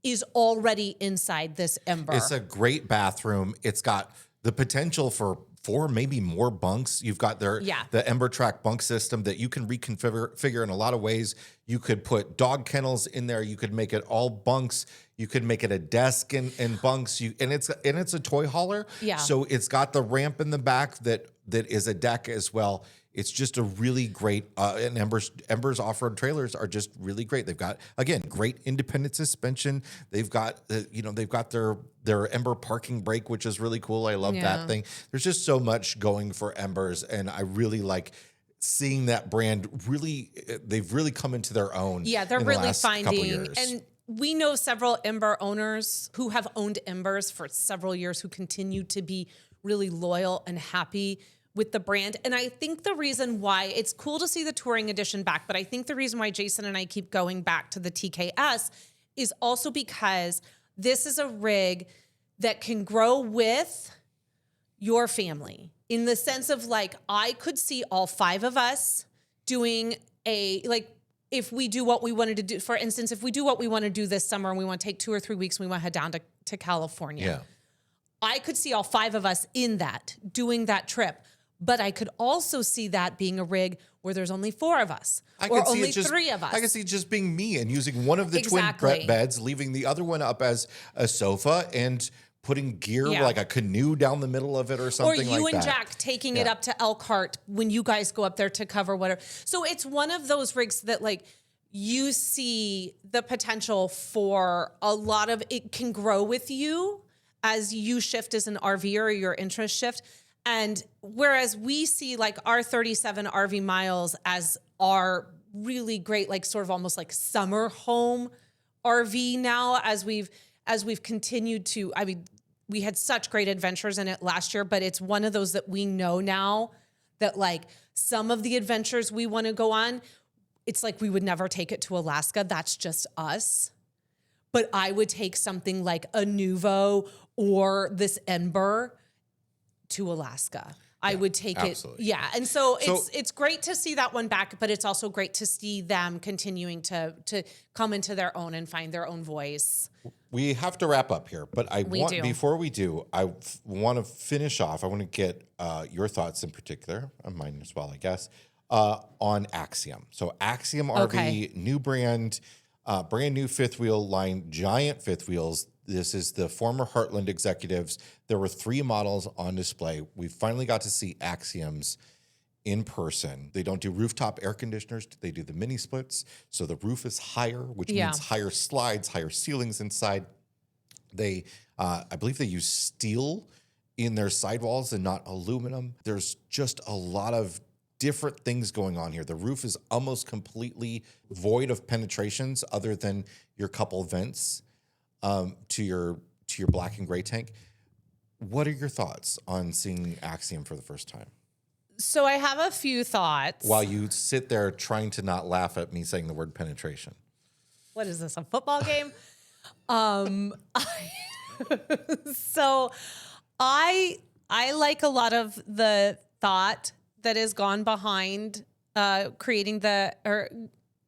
is already inside this Ember. It's a great bathroom. It's got the potential for 4, maybe more bunks. You've got the Ember Track bunk system that you can reconfigure in a lot of ways. You could put dog kennels in there. You could make it all bunks. You could make it a desk and bunks. And it's a toy hauler. Yeah. So it's got the ramp in the back that is a deck as well. It's just a really great, and Ember's off-road trailers are just really great. They've got, again, great independent suspension. They've got, they've got their Ember parking brake, which is really cool. I love that thing. There's just so much going for Embers, and I really like seeing that brand they've really come into their own. Yeah, they're really finding, years. And we know several Ember owners who have owned Embers for several years who continue to be really loyal and happy with the brand. And I think the reason why it's cool to see the touring edition back, but I think the reason why Jason and I keep going back to the TKS is also because this is a rig that can grow with your family, in the sense of, like, I could see all 5 of us doing if we do what we wanted to do. For instance, if we do what we want to do this summer and we want to take 2 or 3 weeks and we want to head down to California. I could see all 5 of us in that, doing that trip. But I could also see that being a rig where there's only 4 of us or only 3 of us. I can see it just being me and using one of the Exactly. twin beds, leaving the other one up as a sofa and putting gear like a canoe down the middle of it or something like that. Or you and Jack taking it up to Elkhart when you guys go up there to cover whatever. So it's one of those rigs that like you see the potential for a lot of, it can grow with you as you shift as an RVer or your interest shift. And whereas we see like our 37 RV miles as our really great, like sort of almost like summer home RV now, as we've continued to, I mean, we had such great adventures in it last year, but it's one of those that we know now that like some of the adventures we want to go on, it's like we would never take it to Alaska. That's just us. But I would take something like a Novo or this Ember to Alaska. I would take absolutely. it. Yeah. And so it's great to see that one back, but it's also great to see them continuing to come into their own and find their own voice. We have to wrap up here, but before we do, I want to finish off. I want to get your thoughts in particular, and mine as well, I guess, on Axiom. So Axiom RV, new brand, brand new fifth wheel line, giant fifth wheels. This is the former Heartland executives. There were 3 models on display. We finally got to see Axioms in person. They don't do rooftop air conditioners. They do the mini splits. So the roof is higher, which means higher slides, higher ceilings inside. They, I believe they use steel in their sidewalls and not aluminum. There's just a lot of different things going on here. The roof is almost completely void of penetrations other than your couple vents to your black and gray tank. What are your thoughts on seeing Axiom for the first time? So I have a few thoughts. While you sit there trying to not laugh at me saying the word penetration. What is this, a football game? So I like a lot of the thought that has gone behind creating the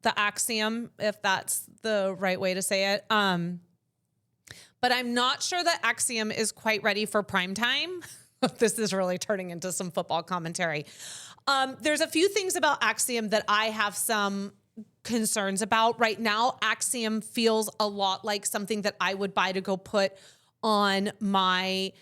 Axiom, if that's the right way to say it. But I'm not sure that Axiom is quite ready for prime time. This is really turning into some football commentary. There's a few things about Axiom that I have some concerns about. Right now, Axiom feels a lot like something that I would buy to go put on my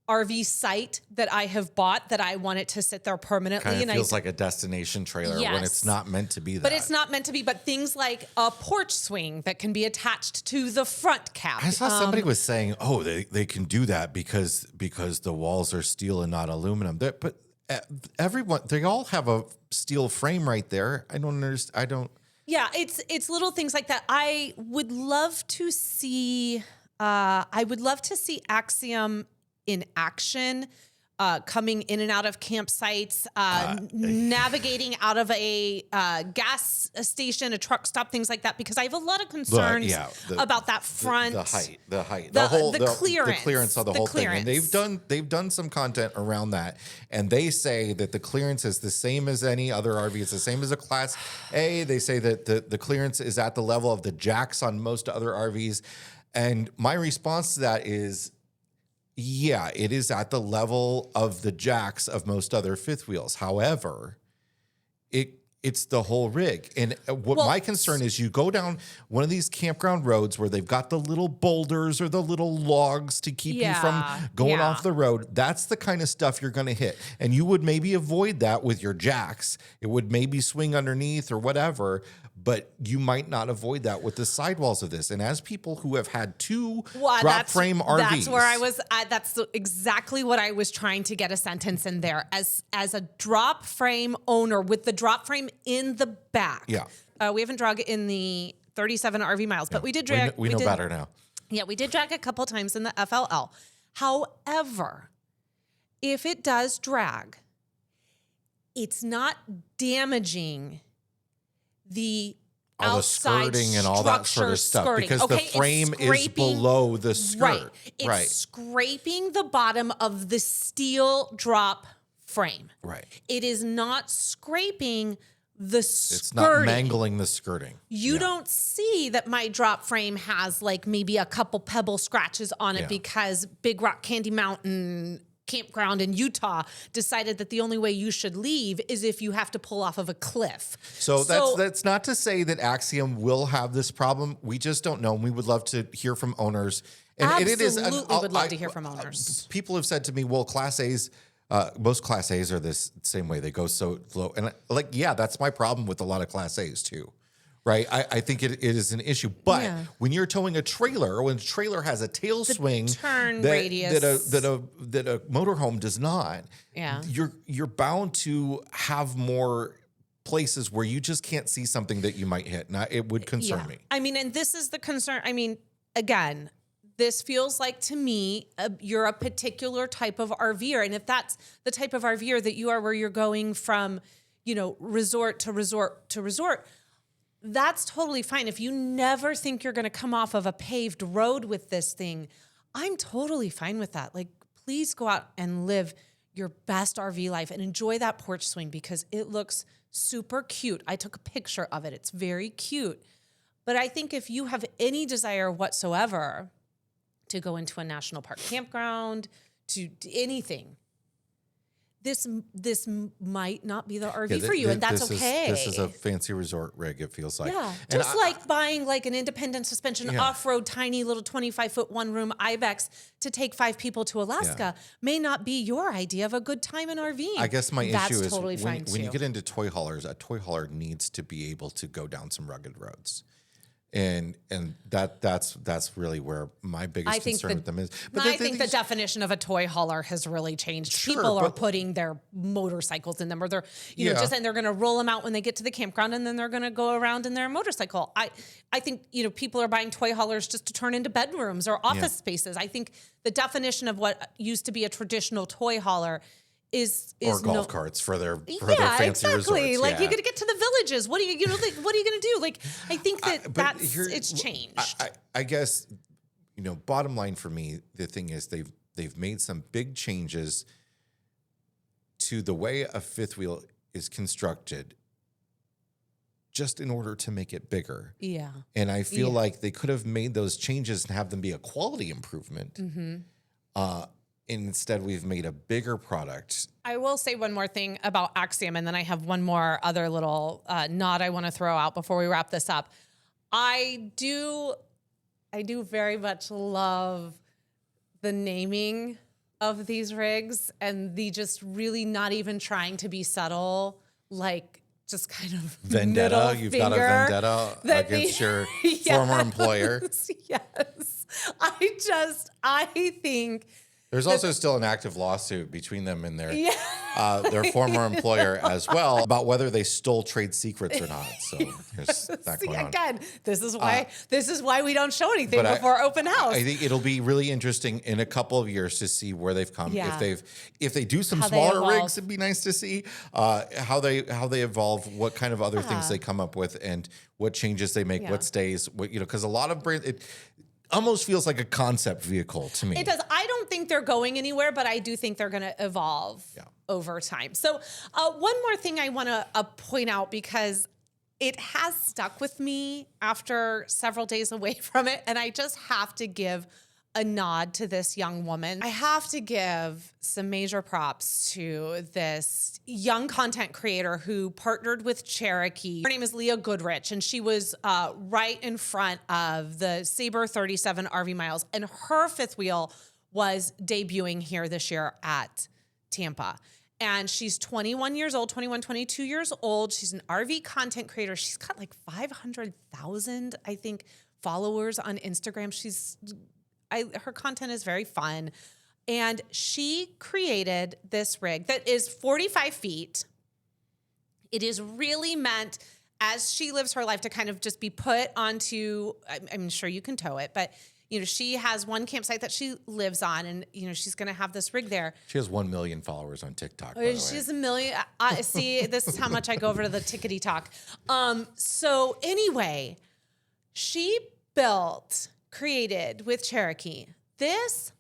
RV site that I have bought that I want it to sit there permanently. Kind of feels like a destination trailer when it's not meant to be that. But it's not meant to be. But things like a porch swing that can be attached to the front cap. I saw somebody was saying, "Oh, they can do that because the walls are steel and not aluminum." But everyone, they all have a steel frame right there. I don't understand. I don't. Yeah, it's little things like that. I would love to see. I would love to see Axiom in action, coming in and out of campsites, navigating out of a gas station, a truck stop, things like that, because I have a lot of concerns about that front. The height, the clearance. The clearance of the whole thing. And they've done some content around that. And they say that the clearance is the same as any other RV. It's the same as a Class A. They say that the clearance is at the level of the jacks on most other RVs. And my response to that is, yeah, it is at the level of the jacks of most other fifth wheels. However, it's the whole rig. And my concern is you go down one of these campground roads where they've got the little boulders or the little logs to keep you from going off the road. That's the kind of stuff you're going to hit. And you would maybe avoid that with your jacks. It would maybe swing underneath or whatever, but you might not avoid that with the sidewalls of this. And as people who have had 2 drop frame RVs. That's where I was, that's exactly what I was trying to get a sentence in there. As a drop frame owner with the drop frame in the back. Yeah. We haven't drug in the 37 RV miles, but we did drag. We know better now. Yeah, we did drag a couple times in the FLL. However, if it does drag, it's not damaging the all the outside skirting and all that sort of stuff because the frame is below the skirt. Right. It's scraping the bottom of the steel drop frame. Right. It is not scraping the skirting. It's not mangling the skirting. You don't see that my drop frame has like maybe a couple pebble scratches on it because Big Rock Candy Mountain campground in Utah decided that the only way you should leave is if you have to pull off of a cliff. So that's not to say that Axiom will have this problem. We just don't know. And we would love to hear from owners. And Absolutely would love to hear from owners. People have said to me, well, Class A's, most Class A's are this same way. They go so low. And yeah, that's my problem with a lot of Class A's too. Right. I think it is an issue. But when you're towing a trailer, when a trailer has a tail swing turn that, radius that a motorhome does not, yeah, you're bound to have more places where you just can't see something that you might hit. And it would concern me. I mean, and this is the concern. I mean, again, this feels like to me, you're a particular type of RVer. And if that's the type of RVer that you are, where you're going from, resort to resort to resort, that's totally fine. If you never think you're going to come off of a paved road with this thing, I'm totally fine with that. Like, please go out and live your best RV life and enjoy that porch swing because it looks super cute. I took a picture of it. It's very cute. But I think if you have any desire whatsoever to go into a national park campground, to anything, this might not be the RV for you, and that's okay. This is a fancy resort rig, it feels like. Yeah, just like buying like an independent suspension off-road tiny little 25-foot one-room Ibex to take 5 people to Alaska may not be your idea of a good time in RVing. I guess my issue is totally when you get into toy haulers, a toy hauler needs to be able to go down some rugged roads. And that's really where my biggest concern with them is. But I think the definition of a toy hauler has really changed. Sure, people are putting their motorcycles in them, or they're and they're going to roll them out when they get to the campground, and then they're going to go around in their motorcycle. I think people are buying toy haulers just to turn into bedrooms or office spaces. I think the definition of what used to be a traditional toy hauler is or golf carts for their fancy resorts. Like, you're gonna get to the villages. What are you gonna do? Like, I think it's changed. I guess bottom line for me, the thing is they've made some big changes to the way a fifth wheel is constructed, just in order to make it bigger. Yeah, and I feel like they could have made those changes and have them be a quality improvement. Mm-hmm. Instead, we've made a bigger product. I will say one more thing about Axiom, and then I have one more other little nod I want to throw out before we wrap this up. I do very much love the naming of these rigs and the just really not even trying to be subtle, like just kind of vendetta. You've got a vendetta against your former employer. Yes. I think there's also still an active lawsuit between them and their former employer as well about whether they stole trade secrets or not. So there's that going on. Again, this is why we don't show anything before open house. I think it'll be really interesting in a couple of years to see where they've come. Yeah. If they do some smaller rigs, it'd be nice to see how they evolve, what kind of other things they come up with, and what changes they make, what stays. Because a lot of brands. It almost feels like a concept vehicle to me. It does. I don't think they're going anywhere, but I do think they're going to evolve over time. So one more thing I want to point out, because it has stuck with me after several days away from it, and I just have to give a nod to this young woman. I have to give some major props to this young content creator who partnered with Cherokee. Her name is Leah Goodrich, and she was right in front of the Sabre 37 RV Miles, and her fifth wheel was debuting here this year at Tampa. And she's 21 years old, 22 years old. She's an RV content creator. She's got like 500,000, I think, followers on Instagram. Her content is very fun. And she created this rig that is 45 feet. It is really meant, as she lives her life, to kind of just be put onto, I'm sure you can tow it, but she has one campsite that she lives on, and she's going to have this rig there. She has 1 million followers on TikTok. By the way. She has 1 million. See, this is how much I go over to the tickety talk. So anyway, she created with Cherokee this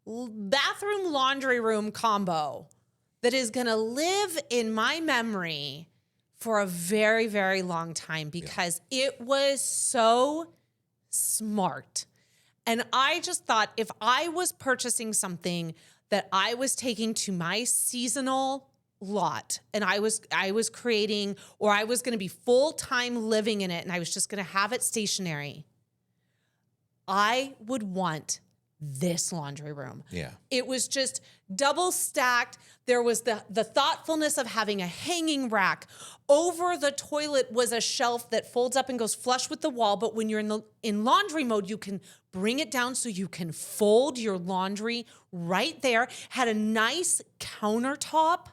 bathroom laundry room combo that is going to live in my memory for a very, very long time, because it was so smart. And I just thought, if I was purchasing something that I was taking to my seasonal lot and I was creating, or I was going to be full-time living in it and I was just going to have it stationary, I would want this laundry room. Yeah. It was just double stacked. There was the thoughtfulness of having a hanging rack. Over the toilet was a shelf that folds up and goes flush with the wall. But when you're in laundry mode, you can bring it down so you can fold your laundry right there. Had a nice countertop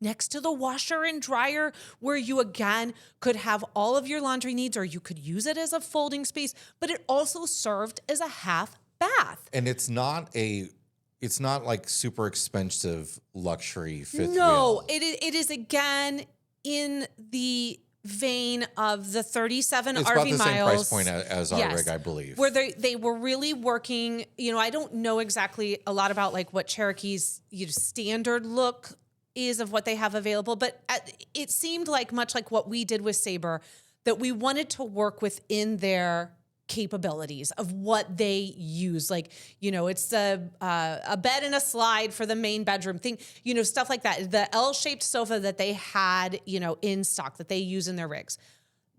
next to the washer and dryer where you, again, could have all of your laundry needs, or you could use it as a folding space, but it also served as a half bath. And it's not like super expensive luxury fifth No, wheel. it is again in the vein of the 37 It's RV about the miles. same price point as our Yes. rig, I believe. Where they were really working, I don't know exactly a lot about like what Cherokee's standard look is of what they have available, but it seemed like much like what we did with Sabre, that we wanted to work within their capabilities of what they use. Like, it's a bed and a slide for the main bedroom thing, stuff like that. The L-shaped sofa that they had, in stock that they use in their rigs.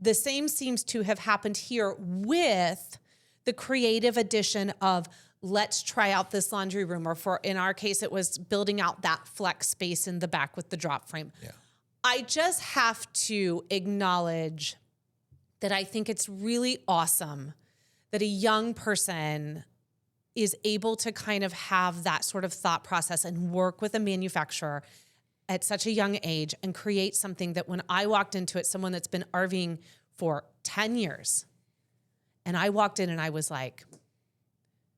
The same seems to have happened here with the creative addition of let's try out this laundry room, or in our case, it was building out that flex space in the back with the drop frame. Yeah. I just have to acknowledge that I think it's really awesome that a young person is able to kind of have that sort of thought process and work with a manufacturer at such a young age and create something that when I walked into it, someone that's been RVing for 10 years, and I walked in and I was like,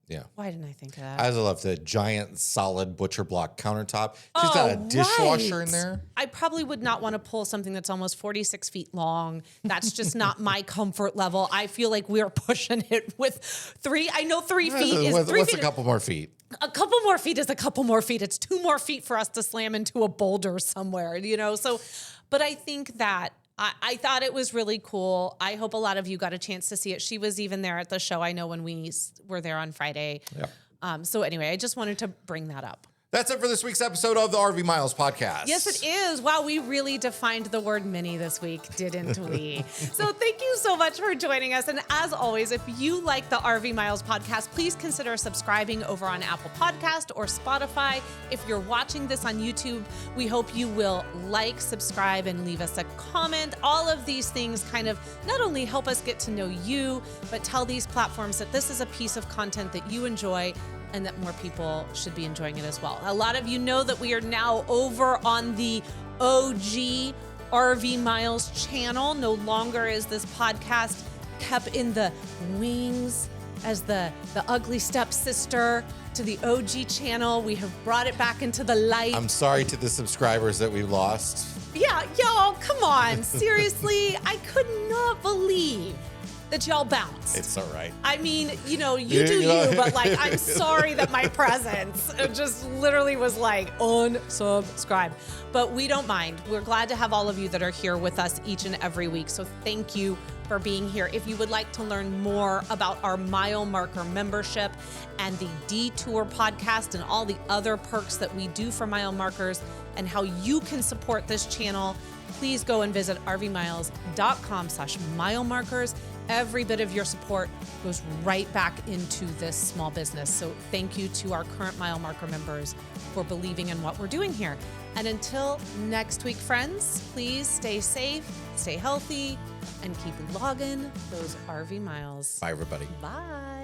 Yeah. why didn't I think of that? I also love the giant solid butcher block countertop. She's got a dishwasher right. in there. I probably would not want to pull something that's almost 46 feet long. That's just not my comfort level. I feel like we're pushing it with 3. I know 3 feet is What's 3 a feet. couple more feet? A couple more feet is a couple more feet. It's 2 more feet for us to slam into a boulder somewhere, So, but I think that I thought it was really cool. I hope a lot of you got a chance to see it. She was even there at the show, I know, when we were there on Friday. Yeah. So anyway, I just wanted to bring that up. That's it for this week's episode of the RV Miles podcast. Yes, it is. Wow, we really defined the word mini this week, didn't we? So thank you so much for joining us. And as always, if you like the RV Miles podcast, please consider subscribing over on Apple Podcast or Spotify. If you're watching this on YouTube, we hope you will like, subscribe, and leave us a comment. All of these things kind of not only help us get to know you, but tell these platforms that this is a piece of content that you enjoy and that more people should be enjoying it as well. A lot of you know that we are now over on the OG RV Miles channel. No longer is this podcast kept in the wings as the ugly stepsister to the OG channel. We have brought it back into the light. I'm sorry to the subscribers that we lost. Yeah, y'all, come on. Seriously, I could not believe that y'all bounced. It's all right. I mean, you do you, but like, I'm sorry that my presence just literally was like, unsubscribe. But we don't mind. We're glad to have all of you that are here with us each and every week. So thank you for being here. If you would like to learn more about our Mile Marker membership and the Detour podcast and all the other perks that we do for Mile Markers and how you can support this channel, please go and visit rvmiles.com/milemarkers. Every bit of your support goes right back into this small business. So thank you to our current Mile Marker members for believing in what we're doing here. And until next week, friends, please stay safe, stay healthy, and keep logging those RV miles. Bye, everybody. Bye.